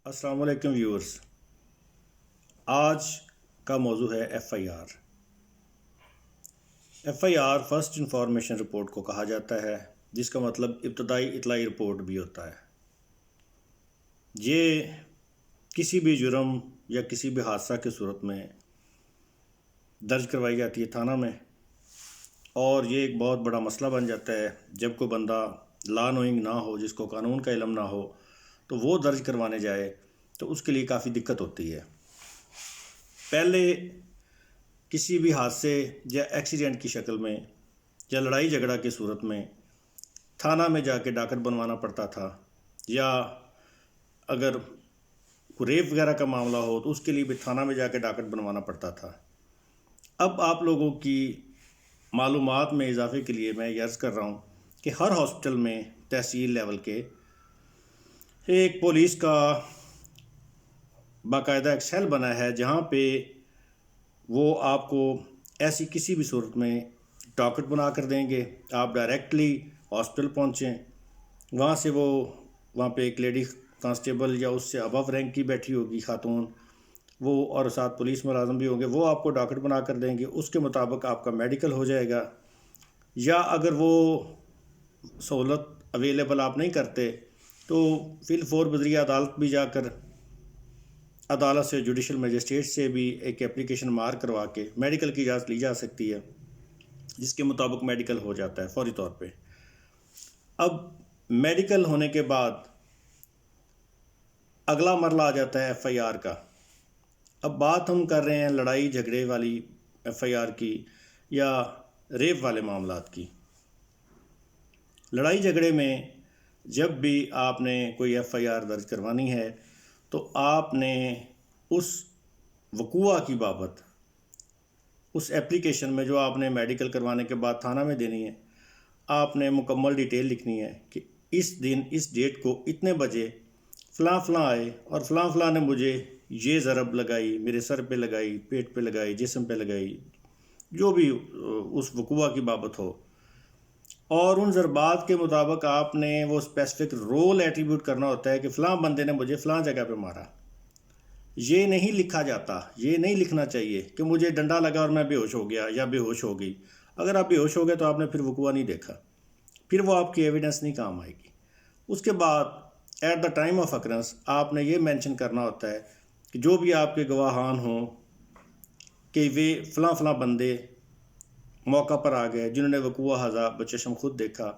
السلام علیکم ویورز، آج کا موضوع ہے F I R first information report کو کہا جاتا ہے، جس کا مطلب ابتدائی اطلاعی رپورٹ بھی ہوتا ہے۔ یہ کسی بھی جرم یا کسی بھی حادثہ کی صورت میں درج کروائی جاتی ہے تھانہ میں، اور یہ ایک بہت بڑا مسئلہ بن جاتا ہے جب کوئی بندہ لا نوئنگ نہ ہو، جس کو قانون کا علم نہ ہو، تو وہ درج کروانے جائے تو اس کے لیے کافی دقت ہوتی ہے۔ پہلے کسی بھی حادثے یا ایکسیڈنٹ کی شکل میں یا لڑائی جھگڑا کی صورت میں تھانہ میں جا کے ڈاکٹ بنوانا پڑتا تھا، یا اگر ریپ وغیرہ کا معاملہ ہو تو اس کے لیے بھی تھانہ میں جا کے ڈاکٹ بنوانا پڑتا تھا۔ اب آپ لوگوں کی معلومات میں اضافے کے لیے میں یہ عرض کر رہا ہوں کہ ہر ہاسپٹل میں تحصیل لیول کے ایک پولیس کا باقاعدہ ایک سیل بنا ہے، جہاں پہ وہ آپ کو ایسی کسی بھی صورت میں ڈاکٹ بنا کر دیں گے۔ آپ ڈائریکٹلی ہاسپٹل پہنچیں، وہاں پہ ایک لیڈی کانسٹیبل یا اس سے ابو رینک کی بیٹھی ہوگی خاتون، وہ اور ساتھ پولیس ملازم بھی ہوں گے، وہ آپ کو ڈاکٹ بنا کر دیں گے۔ اس کے مطابق آپ کا میڈیکل ہو جائے گا، یا اگر وہ سہولت اویلیبل آپ نہیں کرتے تو فی الفور بذریعہ عدالت بھی جا کر عدالت سے، جوڈیشل مجسٹریٹ سے بھی ایک اپلیکیشن مار کروا کے میڈیکل کی اجازت لی جا سکتی ہے، جس کے مطابق میڈیکل ہو جاتا ہے فوری طور پہ۔ اب میڈیکل ہونے کے بعد اگلا مرحلہ آ جاتا ہے ایف آئی آر کا۔ اب بات ہم کر رہے ہیں لڑائی جھگڑے والی ایف آئی آر کی یا ریپ والے معاملات کی۔ لڑائی جھگڑے میں جب بھی آپ نے کوئی ایف آئی آر درج کروانی ہے تو آپ نے اس وقوع کی بابت اس اپلیکیشن میں، جو آپ نے میڈیکل کروانے کے بعد تھانہ میں دینی ہے، آپ نے مکمل ڈیٹیل لکھنی ہے کہ اس دن اس ڈیٹ کو اتنے بجے فلاں فلاں آئے اور فلاں فلاں نے مجھے یہ ضرب لگائی، میرے سر پہ لگائی، پیٹ پہ لگائی، جسم پہ لگائی، جو بھی اس وقوع کی بابت ہو۔ اور ان ضربات کے مطابق آپ نے وہ اسپیسیفک رول ایٹریبیوٹ کرنا ہوتا ہے کہ فلاں بندے نے مجھے فلاں جگہ پہ مارا۔ یہ نہیں لکھا جاتا، یہ نہیں لکھنا چاہیے کہ مجھے ڈنڈا لگا اور میں بے ہوش ہو گیا یا بے ہوش ہو گئی۔ اگر آپ بے ہوش ہو گئے تو آپ نے پھر وقوع نہیں دیکھا، پھر وہ آپ کی ایویڈنس نہیں کام آئے گی۔ اس کے بعد at the time of occurrence آپ نے یہ مینشن کرنا ہوتا ہے کہ جو بھی آپ کے گواہان ہوں کہ وہ فلاں فلاں بندے موقع پر آ گئے، جنہوں نے وقوع حاضہ بچشم خود دیکھا۔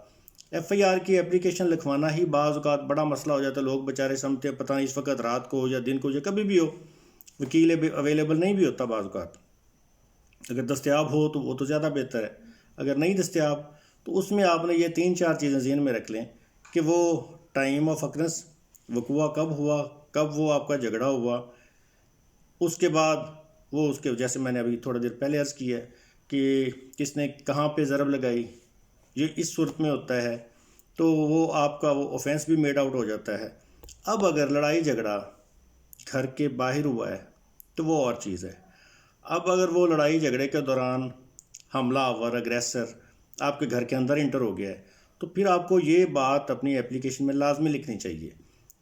ایف آئی آر کی اپلیکیشن لکھوانا ہی بعض اوقات بڑا مسئلہ ہو جاتا ہے۔ لوگ بیچارے سمجھتے ہیں پتہ نہیں اس وقت رات کو یا دن کو یا کبھی بھی ہو، وکیل اویلیبل نہیں بھی ہوتا بعض اوقات۔ اگر دستیاب ہو تو وہ تو زیادہ بہتر ہے، اگر نہیں دستیاب تو اس میں آپ نے یہ 3-4 چیزیں ذہن میں رکھ لیں کہ وہ ٹائم آف اکرنس، وقوع کب ہوا، کب وہ آپ کا جھگڑا ہوا، اس کے بعد وہ اس کے، جیسے میں نے ابھی تھوڑا دیر پہلے عرض کیا ہے کہ کس نے کہاں پہ ضرب لگائی، یہ اس صورت میں ہوتا ہے تو وہ آپ کا وہ اوفینس بھی میڈ آؤٹ ہو جاتا ہے۔ اب اگر لڑائی جھگڑا گھر کے باہر ہوا ہے تو وہ اور چیز ہے۔ اب اگر وہ لڑائی جھگڑے کے دوران حملہ آور، اگریسر آپ کے گھر کے اندر انٹر ہو گیا ہے تو پھر آپ کو یہ بات اپنی اپلیکیشن میں لازمی لکھنی چاہیے،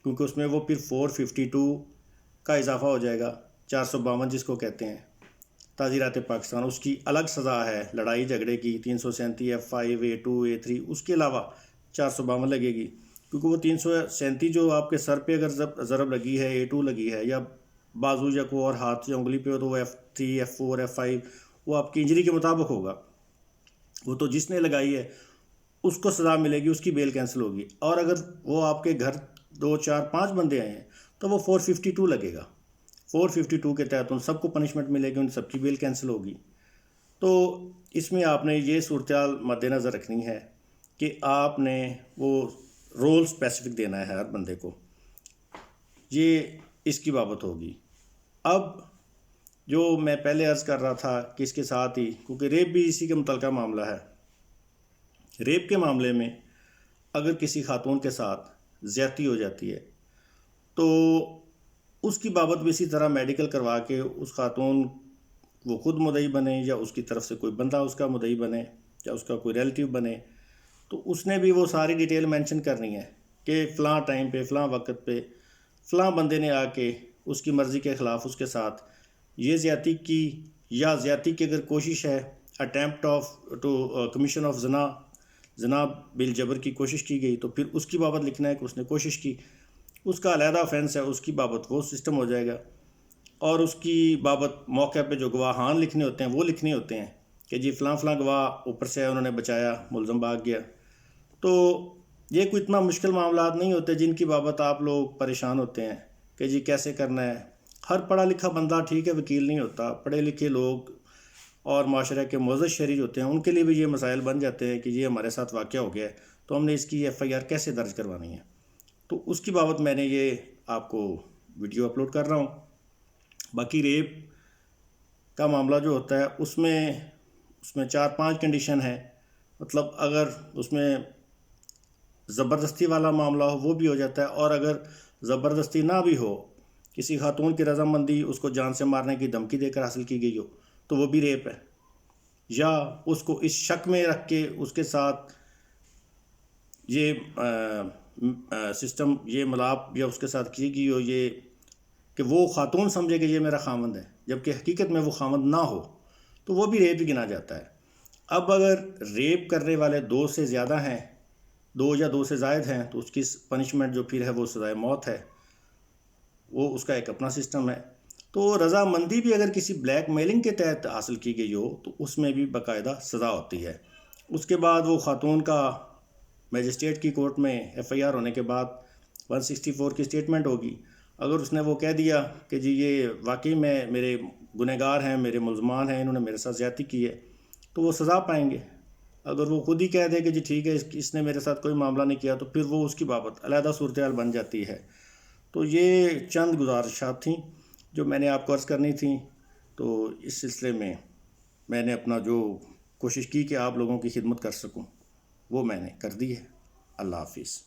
کیونکہ اس میں وہ پھر 452 کا اضافہ ہو جائے گا، 452 جس کو کہتے ہیں تعزیرات پاکستان، اس کی الگ سزا ہے لڑائی جھگڑے کی 337 F5 A2 A3، اس کے علاوہ 452 لگے گی، کیونکہ وہ 337 جو آپ کے سر پہ اگر ضرب لگی ہے، A2 لگی ہے، یا بازو یا کوئی اور ہاتھ یا انگلی پہ ہو تو وہ F3 F4 F5 وہ آپ کی انجری کے مطابق ہوگا۔ وہ تو جس نے لگائی ہے اس کو سزا ملے گی، اس کی بیل کینسل ہوگی۔ اور اگر وہ آپ کے گھر 2 4 5 بندے آئے ہیں تو وہ 452 لگے گا، 452 کے تحت ان سب کو پنشمنٹ ملے گی، ان سب کی بیل کینسل ہوگی۔ تو اس میں آپ نے یہ صورتحال مد نظر رکھنی ہے کہ آپ نے وہ رول اسپیسیفک دینا ہے ہر بندے کو، یہ اس کی بابت ہوگی۔ اب جو میں پہلے عرض کر رہا تھا کہ اس کے ساتھ ہی، کیونکہ ریپ بھی اسی کے متعلقہ معاملہ ہے، ریپ کے معاملے میں اگر کسی خاتون کے ساتھ زیادتی ہو جاتی ہے تو اس کی بابت بھی اسی طرح میڈیکل کروا کے اس خاتون وہ خود مدعی بنے یا اس کی طرف سے کوئی بندہ اس کا مدعی بنے یا اس کا کوئی ریلیٹیو بنے، تو اس نے بھی وہ ساری ڈیٹیل مینشن کرنی ہے کہ فلاں ٹائم پہ فلاں وقت پہ فلاں بندے نے آ کے اس کی مرضی کے خلاف اس کے ساتھ یہ زیادتی کی، یا زیادتی کی اگر کوشش ہے، attempt of two commission of زنا بالجبر کی کوشش کی گئی، تو پھر اس کی بابت لکھنا ہے کہ اس نے کوشش کی، اس کا علیحدہ آفینس ہے، اس کی بابت وہ سسٹم ہو جائے گا، اور اس کی بابت موقع پہ جو گواہان لکھنے ہوتے ہیں وہ لکھنے ہوتے ہیں کہ جی فلاں فلاں گواہ اوپر سے انہوں نے بچایا، ملزم بھاگ گیا۔ تو یہ کوئی اتنا مشکل معاملات نہیں ہوتے جن کی بابت آپ لوگ پریشان ہوتے ہیں کہ جی کیسے کرنا ہے۔ ہر پڑھا لکھا بندہ ٹھیک ہے وکیل نہیں ہوتا، پڑھے لکھے لوگ اور معاشرہ کے معزز شہری ہوتے ہیں، ان کے لیے بھی یہ مسائل بن جاتے ہیں کہ یہ ہمارے ساتھ واقعہ ہو گیا ہے تو ہم نے اس کی FIR کیسے درج کروانی ہے۔ تو اس کی بابت میں نے یہ آپ کو ویڈیو اپلوڈ کر رہا ہوں۔ باقی ریپ کا معاملہ جو ہوتا ہے اس میں 4-5 کنڈیشن ہے، مطلب اگر اس میں زبردستی والا معاملہ ہو وہ بھی ہو جاتا ہے، اور اگر زبردستی نہ بھی ہو، کسی خاتون کی رضامندی اس کو جان سے مارنے کی دھمکی دے کر حاصل کی گئی ہو تو وہ بھی ریپ ہے، یا اس کو اس شک میں رکھ کے اس کے ساتھ یہ سسٹم یہ ملاپ یا اس کے ساتھ کی گئی ہو، یہ کہ وہ خاتون سمجھے کہ یہ میرا خامند ہے جبکہ حقیقت میں وہ خامند نہ ہو، تو وہ بھی ریپ ہی گنا جاتا ہے۔ اب اگر ریپ کرنے والے 2 سے زیادہ ہیں، 2 یا 2 سے زائد ہیں، تو اس کی پنشمنٹ جو پھر ہے وہ سزائے موت ہے، وہ اس کا ایک اپنا سسٹم ہے۔ تو رضامندی بھی اگر کسی بلیک میلنگ کے تحت حاصل کی گئی ہو تو اس میں بھی باقاعدہ سزا ہوتی ہے۔ اس کے بعد وہ خاتون کا میجسٹریٹ کی کورٹ میں FIR ہونے کے بعد 164 کی سٹیٹمنٹ ہوگی۔ اگر اس نے وہ کہہ دیا کہ جی یہ واقعی میں میرے گنہگار ہیں، میرے ملزمان ہیں، انہوں نے میرے ساتھ زیادتی کی ہے، تو وہ سزا پائیں گے۔ اگر وہ خود ہی کہہ دے کہ جی ٹھیک ہے اس نے میرے ساتھ کوئی معاملہ نہیں کیا، تو پھر وہ اس کی بابت علیحدہ صورتحال بن جاتی ہے۔ تو یہ چند گزارشات تھیں جو میں نے آپ کو عرض کرنی تھیں۔ تو اس سلسلے میں میں نے اپنا جو کوشش کی کہ آپ لوگوں کی خدمت کر سکوں وہ میں نے کر دی ہے۔ اللہ حافظ۔